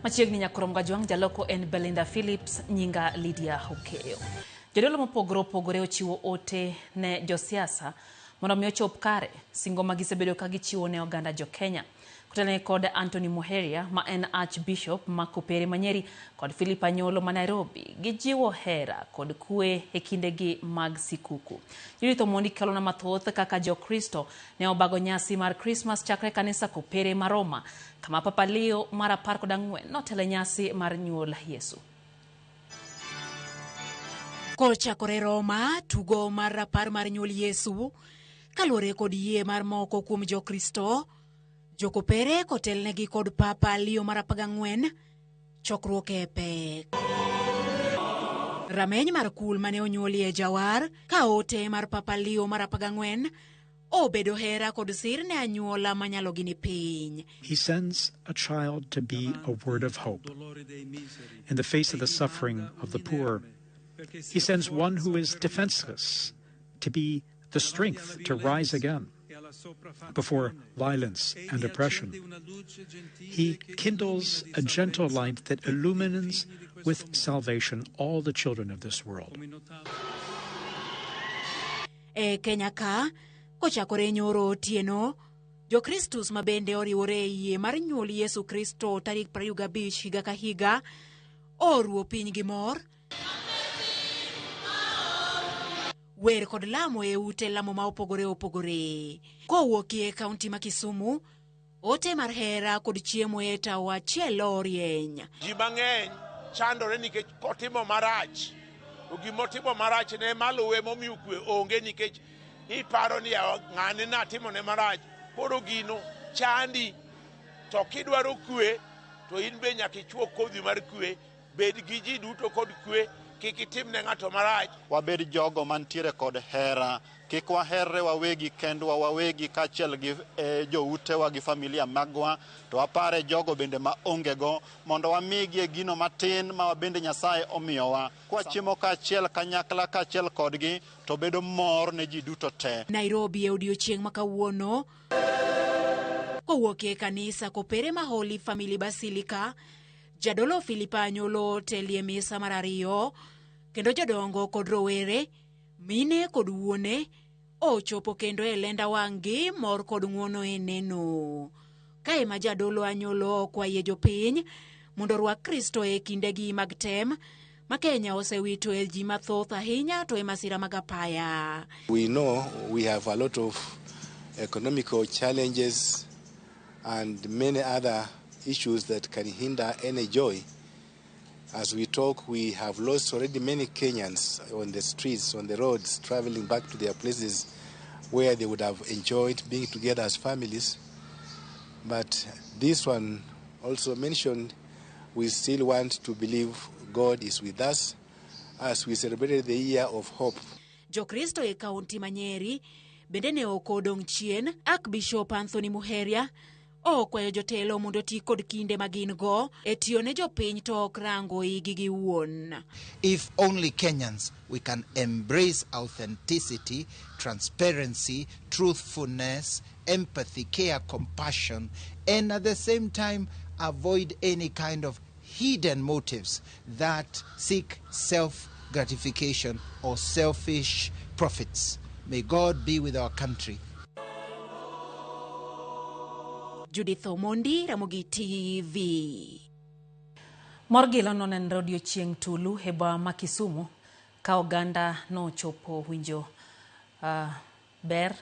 Machiegni nyakurom gajwang' jaloko en Belinda Phillips nyinga Lydia Hokeyo. Jodolo mopogore opogore ochiwo ote ne josiasa mondo mi ochop kare singo magisebedo ka gichiwo ne oganda jo Kenya. Kutane kod Anthony Muheria ma en Archbishop ma Kopere Manyeri kod Philip Anyolo ma Nairobi gijiwo hera kod kwee e kindegi mag sikuku. Judith Omondi kelona mathoth kaka jo Kristo ne obago nyasi mar Christmas chakre kanisa Kopere ma Roma kama Papa Leo mar 14 notelo nyasi mar nyuol Yesu. Kochakore Roma, tugo mar rapar mar nyuol Yesu kaluwore kod yie mar moko kuom jo Kristo, jo Kopere kotelnegi kod Papa Leo mar 14 chokruok e pek. Rameny mar kul mane onyuolie jawar ka ote mar Papa Leo mar 14 obedo hera kod sir ne anyuola manyalo gini piny. He sends a child to be a word of hope in the face of the suffering of the poor. He sends one who is defenseless to be the strength to rise again before violence and oppression. He kindles a gentle light that illumines with salvation all the children of this world. E Kenya ka, kochakore nyoro otieno, jo Kristus mabende oriwore yie mar nyuol Yesu Kristo tarik 25 higa ka higa, oruo piny gi mor. Wer kod lamo e ute lamo ma opogore opogore. Kowuokie kaunti ma Kisumu, ote mar hera kod chiemo e tawa achiel orieny. Ji mang'eny chandore nikech kotimo marach. Gimotimo marach ne maluwe momiyo kwe onge nikech iparo ni ng'ane natimo ne marach. Koro gino chandi, to kidwaro kwe to in be nyaka ichwo kodhi mar kwe, bed gi ji duto kod kwe. Kik itim ne ng'ato marach. Wabed jogo mantiere kod hera, kik waherre wawegi kendwa wawegi kachiel gi joutewa gi familia magwa, to wapare jogo bende ma ongego mondo wamigi gino matin ma bende Nyasaye omiyowa. Kwachiemo kachiel kanyakla kachiel kodgi to bedo mor ne ji duto te. Nairobi e odiochieng' ma kawuono, kowuokie kanisa Kopere ma Holy Family Basilica, Jodolo Philip Anyolo telie misa mar 2 kendo jodongo kod rowere, mine kod wuone ochopo kendo e lenda wang'gi mor kod ng'uono e neno. Kae ma Jodolo Anyolo okwaye jopiny mondo rwak Kristo e kindegi mag tem ma Kenya osewito e ji mathoth ahinya to e masira mag apaya. We know we have a lot of economical challenges and many other issues that can hinder any joy. As we talk, we have lost already many Kenyans on the streets, on the roads, traveling back to their places where they would have enjoyed being together as families. But this one also mentioned, we still want to believe God is with us as we celebrated the year of hope. Jo Kristo e kaunti Manyeri bende ne okodong' chien. Archbishop Anthony Muheria okwayo jotelo mondo ti kod kinde magin go e tiyo ne jopiny to ok rango igi giwuon. If only Kenyans, we can embrace authenticity, transparency, truthfulness, empathy, care, compassion, and at the same time avoid any kind of hidden motives that seek self-gratification or selfish profits. May God be with our country. Judith Omondi, Ramogi TV. Morgilo nonen odiochieng' tulu heba ma Kisumu ka oganda no chopo winjo ber